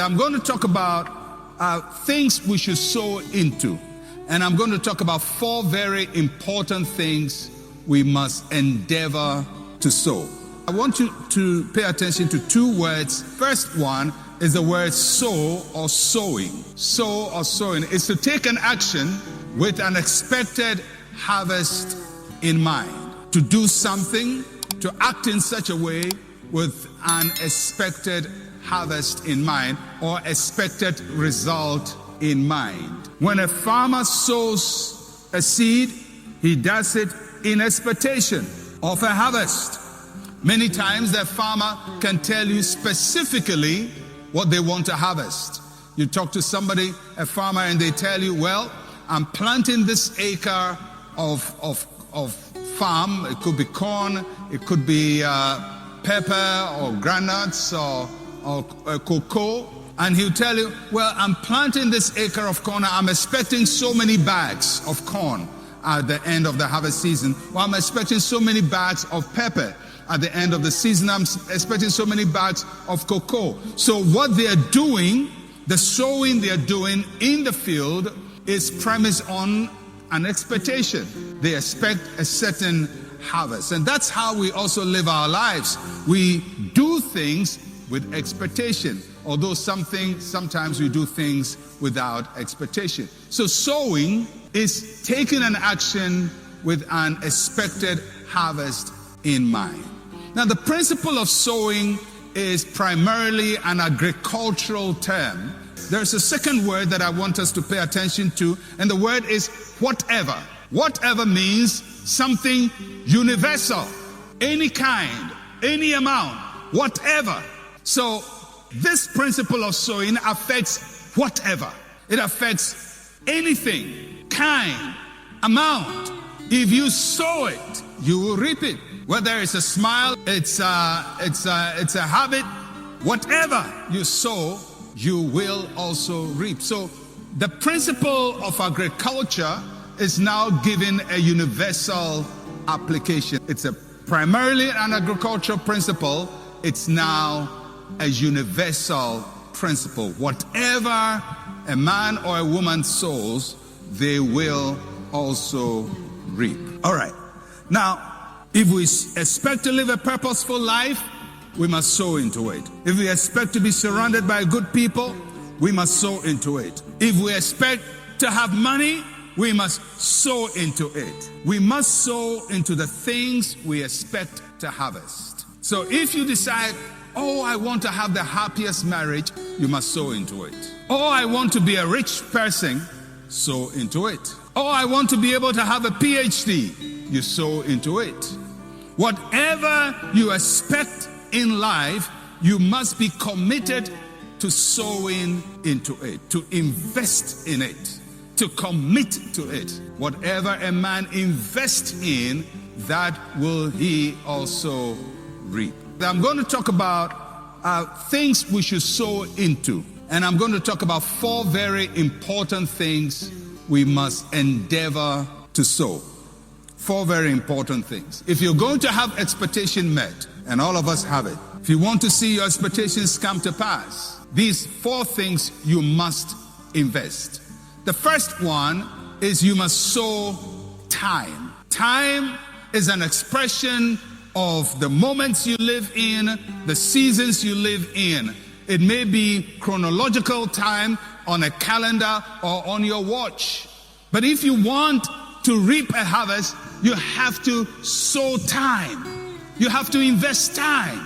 I'm going to talk about things we should sow into. And I'm going to talk about 4 very important things we must endeavor to sow. I want you to pay attention to 2 words. First one is the word sow or sowing. Sow or sowing is to take an action with an expected harvest in mind. To do something, to act in such a way with an expected harvest in mind or expected result in mind. When a farmer sows a seed, he does it in expectation of a harvest. Many times the farmer can tell you specifically what they want to harvest. You talk to somebody, a farmer, and they tell you, well, I'm planting this acre of farm. It could be corn, it could be pepper or granules or cocoa. And he'll tell you, well, I'm planting this acre of corn. I'm expecting so many bags of corn at the end of the harvest season. Well, I'm expecting so many bags of pepper at the end of the season. I'm expecting so many bags of cocoa. So what they're doing, the sowing they're doing in the field is premised on an expectation. They expect a certain harvest. And that's how we also live our lives. We do things with expectation, although sometimes we do things without expectation. So sowing is taking an action with an expected harvest in mind. Now, the principle of sowing is primarily an agricultural term. There's a second word that I want us to pay attention to, and the word is whatever. Whatever means something universal, any kind, any amount, whatever. So this principle of sowing affects whatever. It affects anything, kind, amount. If you sow it, you will reap it. Whether it's a smile, it's a habit, whatever you sow, you will also reap. So the principle of agriculture is now given a universal application. It's primarily an agricultural principle. It's now a universal principle. Whatever a man or a woman sows, they will also reap. All right. Now, if we expect to live a purposeful life, we must sow into it. If we expect to be surrounded by good people, we must sow into it. If we expect to have money, we must sow into it. We must sow into the things we expect to harvest. So if you decide, oh, I want to have the happiest marriage, you must sow into it. Oh, I want to be a rich person, sow into it. Oh, I want to be able to have a PhD, you sow into it. Whatever you expect in life, you must be committed to sowing into it, to invest in it, to commit to it. Whatever a man invests in, that will he also reap. I'm going to talk about things we should sow into. And I'm going to talk about 4 very important things we must endeavor to sow. 4 very important things. If you're going to have expectation met, and all of us have it, if you want to see your expectations come to pass, these 4 things you must invest. The first one is you must sow time. Time is an expression of the moments you live in, the seasons you live in. It may be chronological time on a calendar or on your watch. But if you want to reap a harvest, you have to sow time. You have to invest time.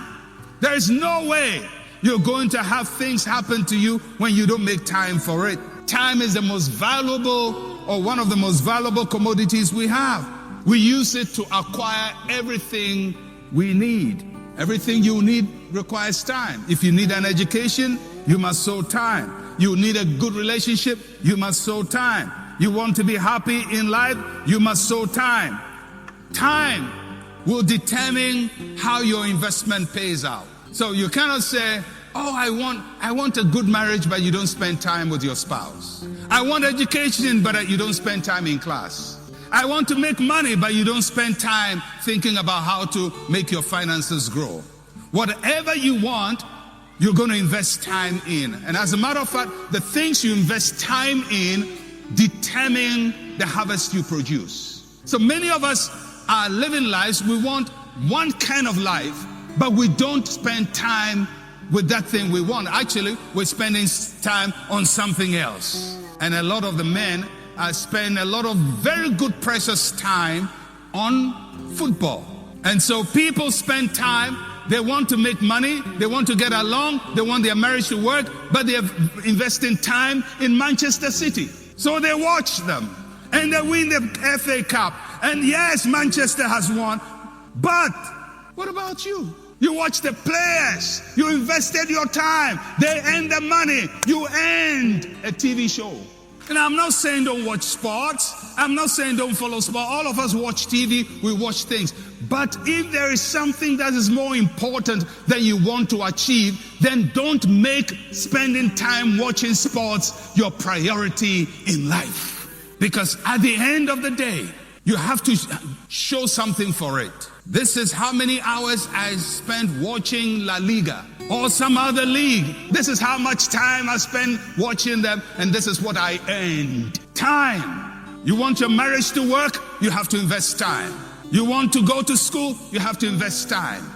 There is no way you're going to have things happen to you when you don't make time for it. Time is the most valuable, or one of the most valuable commodities we have. We use it to acquire everything we need. Everything you need requires time. If you need an education, you must sow time. You need a good relationship, you must sow time. You want to be happy in life, you must sow time. Time will determine how your investment pays out. So you cannot say, oh, I want a good marriage, but you don't spend time with your spouse. I want education, but you don't spend time in class. I want to make money, but you don't spend time thinking about how to make your finances grow. Whatever you want, you're going to invest time in. And as a matter of fact, the things you invest time in determine the harvest you produce. So many of us are living lives, we want one kind of life, but we don't spend time with that thing we want. Actually, we're spending time on something else. And a lot of the men spend a lot of very good, precious time on football. And so people spend time, they want to make money, they want to get along, they want their marriage to work, but they're investing time in Manchester City. So they watch them, and they win the FA Cup. And yes, Manchester has won, but what about you? You watch the players, you invested your time, they earn the money, you earned a TV show. And I'm not saying don't watch sports, I'm not saying don't follow sport. All of us watch TV, we watch things. But if there is something that is more important than you want to achieve, then don't make spending time watching sports your priority in life. Because at the end of the day, you have to show something for it. This is how many hours I spent watching La Liga or some other league. This is how much time I spent watching them, and this is what I earned. Time. You want your marriage to work? You have to invest time. You want to go to school? You have to invest time.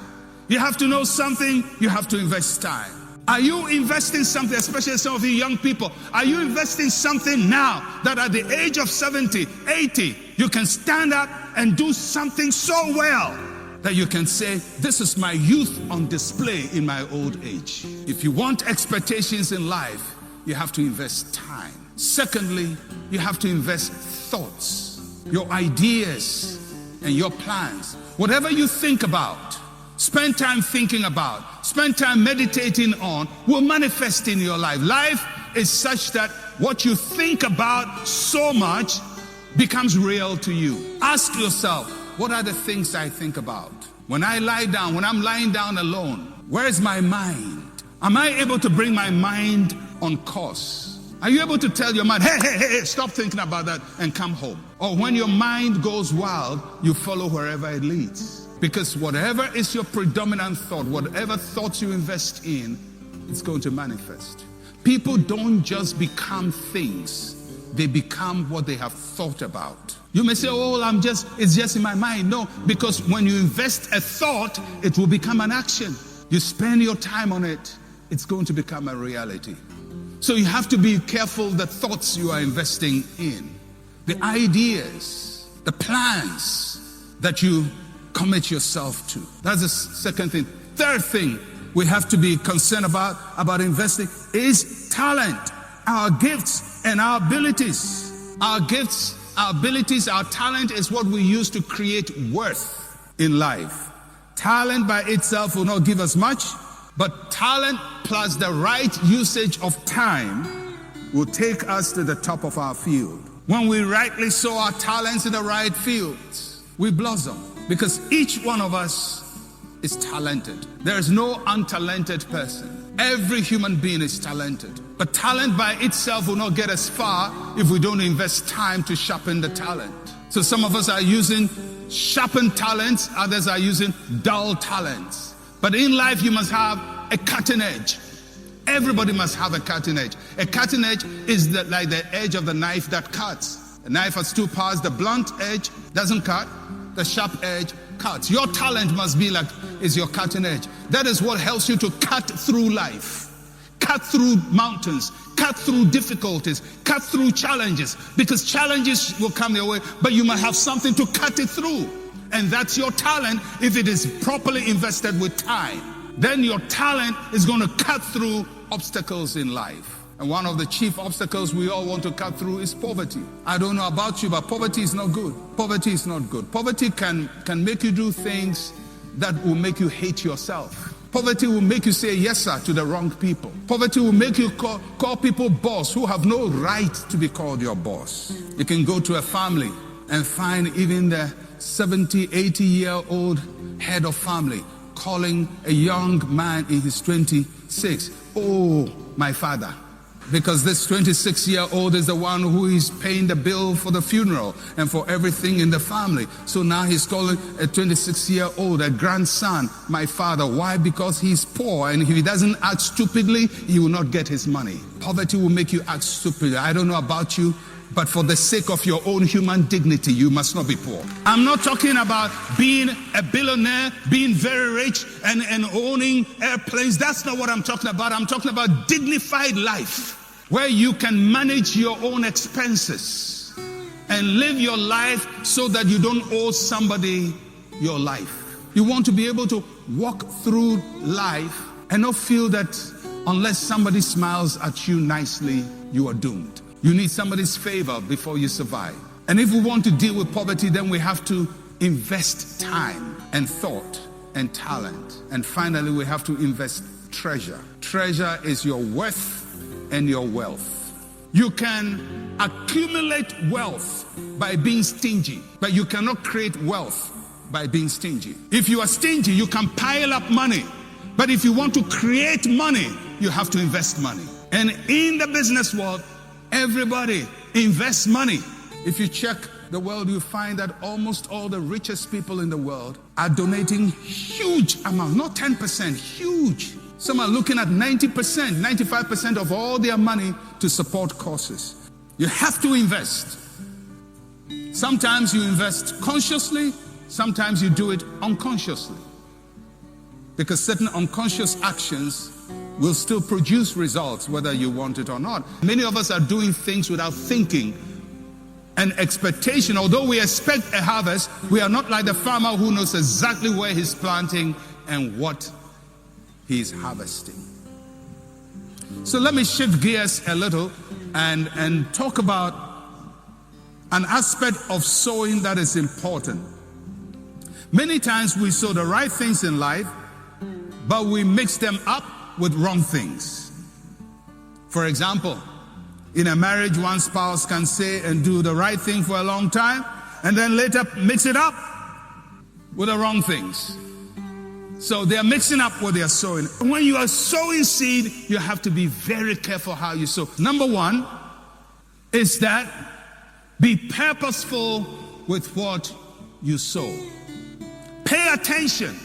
You have to know something? You have to invest time. Are you investing something, especially some of you young people? Are you investing something now that at the age of 70, 80, you can stand up and do something so well that you can say, this is my youth on display in my old age? If you want expectations in life, you have to invest time. Secondly, you have to invest thoughts, your ideas and your plans. Whatever you think about, spend time thinking about, spend time meditating on, will manifest in your life. Life is such that what you think about so much becomes real to you. Ask yourself, what are the things I think about? When I lie down, when I'm lying down alone, where is my mind? Am I able to bring my mind on course? Are you able to tell your mind, hey, stop thinking about that and come home? Or when your mind goes wild, you follow wherever it leads. Because whatever is your predominant thought, whatever thoughts you invest in, it's going to manifest. People don't just become things, they become what they have thought about. You may say, it's just in my mind. No, because when you invest a thought, it will become an action. You spend your time on it, it's going to become a reality. So you have to be careful the thoughts you are investing in, the ideas, the plans that you commit yourself to. That's the second thing. Third thing we have to be concerned about investing is talent, our gifts and our abilities. Our gifts, our abilities, our talent is what we use to create worth in life. Talent by itself will not give us much, but talent plus the right usage of time will take us to the top of our field. When we rightly sow our talents in the right fields, we blossom. Because each one of us is talented. There is no untalented person. Every human being is talented. But talent by itself will not get us far if we don't invest time to sharpen the talent. So some of us are using sharpened talents, others are using dull talents. But in life you must have a cutting edge. Everybody must have a cutting edge. A cutting edge is like the edge of the knife that cuts. A knife has two parts. The blunt edge doesn't cut. The sharp edge cuts. Your talent must be is your cutting edge. That is what helps you to cut through life, cut through mountains, cut through difficulties, cut through challenges, because challenges will come your way, but you must have something to cut it through. And that's your talent if it is properly invested with time. Then your talent is going to cut through obstacles in life. And one of the chief obstacles we all want to cut through is poverty. I don't know about you, but poverty is not good. Poverty is not good. Poverty can make you do things that will make you hate yourself. Poverty will make you say yes, sir, to the wrong people. Poverty will make you call people boss who have no right to be called your boss. You can go to a family and find even the 70, 80-year-old head of family calling a young man in his 26, oh, my father. Because this 26-year-old is the one who is paying the bill for the funeral and for everything in the family. So now he's calling a 26-year-old, a grandson, my father. Why? Because he's poor, and if he doesn't act stupidly, he will not get his money. Poverty will make you act stupidly. I don't know about you, but for the sake of your own human dignity, you must not be poor. I'm not talking about being a billionaire, being very rich, and owning airplanes. That's not what I'm talking about. I'm talking about dignified life, where you can manage your own expenses and live your life so that you don't owe somebody your life. You want to be able to walk through life and not feel that unless somebody smiles at you nicely, you are doomed. You need somebody's favor before you survive. And if we want to deal with poverty, then we have to invest time and thought and talent. And finally, we have to invest treasure. Treasure is your worth and your wealth. You can accumulate wealth by being stingy, but you cannot create wealth by being stingy. If you are stingy, you can pile up money. But if you want to create money, you have to invest money. And in the business world, everybody invests money. If you check the world, you find that almost all the richest people in the world are donating huge amounts, not 10%, huge. Some are looking at 90%, 95% of all their money to support causes. You have to invest. Sometimes you invest consciously, sometimes you do it unconsciously. Because certain unconscious actions will still produce results whether you want it or not. Many of us are doing things without thinking and expectation. Although we expect a harvest, we are not like the farmer who knows exactly where he's planting and what he's harvesting. So let me shift gears a little and talk about an aspect of sowing that is important. Many times we sow the right things in life, but we mix them up with wrong things. For example, in a marriage, one spouse can say and do the right thing for a long time, and then later mix it up with the wrong things. So they are mixing up what they are sowing. When you are sowing seed, you have to be very careful how you sow. Number one is that be purposeful with what you sow. Pay attention.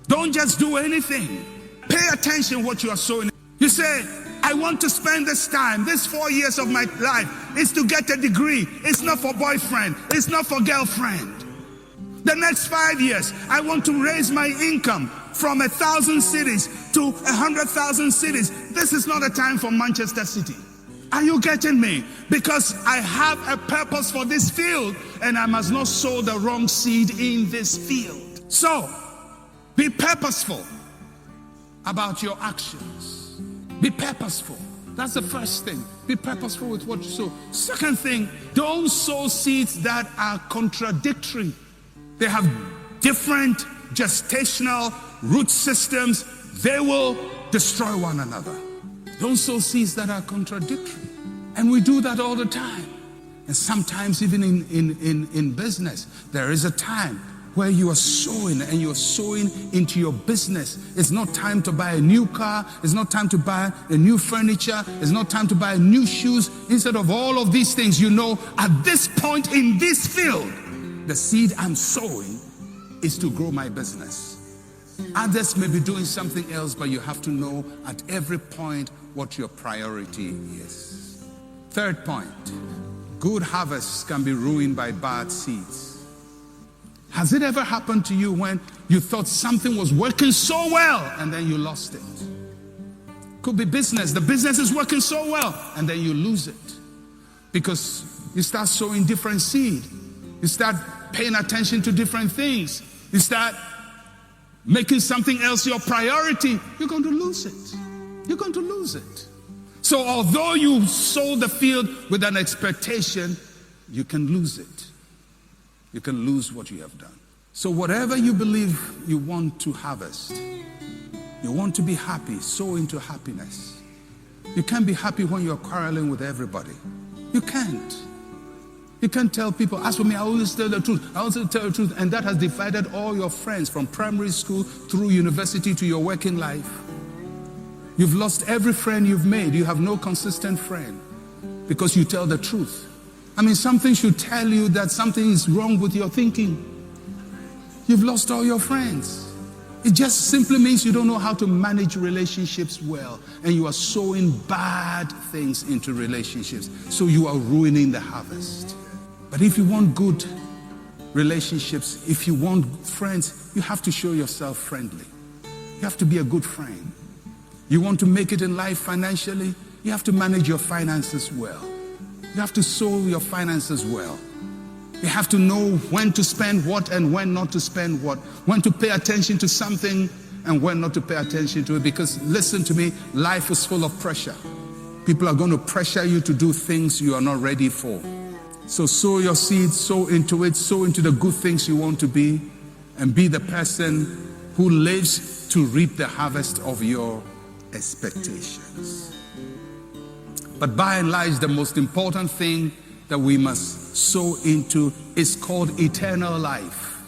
Don't just do anything. Pay attention what you are sowing. You say, I want to spend this time, this 4 years of my life, is to get a degree. It's not for boyfriend. It's not for girlfriend. The next 5 years, I want to raise my income from 1,000 cities to 100,000 cities. This is not a time for Manchester City. Are you getting me? Because I have a purpose for this field, and I must not sow the wrong seed in this field. So, be purposeful about your actions. Be purposeful. That's the first thing. Be purposeful with what you sow. Second thing, don't sow seeds that are contradictory. They have different gestational root systems. They will destroy one another. Don't sow seeds that are contradictory. And we do that all the time. And sometimes even in business, there is a time where you are sowing and you're sowing into your business. It's not time to buy a new car. It's not time to buy a new furniture. It's not time to buy new shoes. Instead of all of these things, you know, at this point in this field, the seed I'm sowing is to grow my business. Others may be doing something else, but you have to know at every point what your priority is. Third point, good harvests can be ruined by bad seeds. Has it ever happened to you when you thought something was working so well and then you lost it? Could be business. The business is working so well and then you lose it because you start sowing different seed. You start paying attention to different things. You start making something else your priority. You're going to lose it. You're going to lose it. So although you sow the field with an expectation, you can lose it. You can lose what you have done. So whatever you believe you want to harvest, you want to be happy, sow into happiness. You can't be happy when you're quarreling with everybody. You can't. You can't tell people, as for me, I always tell the truth. I always tell the truth. And that has divided all your friends from primary school through university to your working life. You've lost every friend you've made. You have no consistent friend because you tell the truth. I mean, something should tell you that something is wrong with your thinking. You've lost all your friends. It just simply means you don't know how to manage relationships well, and you are sowing bad things into relationships, so you are ruining the harvest. But if you want good relationships, if you want friends, you have to show yourself friendly. You have to be a good friend. You want to make it in life financially, you have to manage your finances well. You have to sow your finances well. You have to know when to spend what and when not to spend what. When to pay attention to something and when not to pay attention to it. Because listen to me, life is full of pressure. People are going to pressure you to do things you are not ready for. So sow your seeds, sow into it, sow into the good things you want to be, and be the person who lives to reap the harvest of your expectations. But by and large, the most important thing that we must sow into is called eternal life.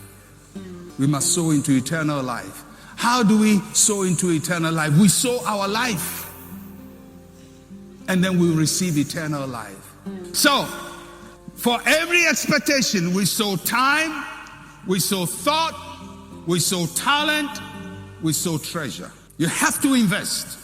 We must sow into eternal life. How do we sow into eternal life? We sow our life, and then we receive eternal life. So, for every expectation, we sow time, we sow thought, we sow talent, we sow treasure. You have to invest.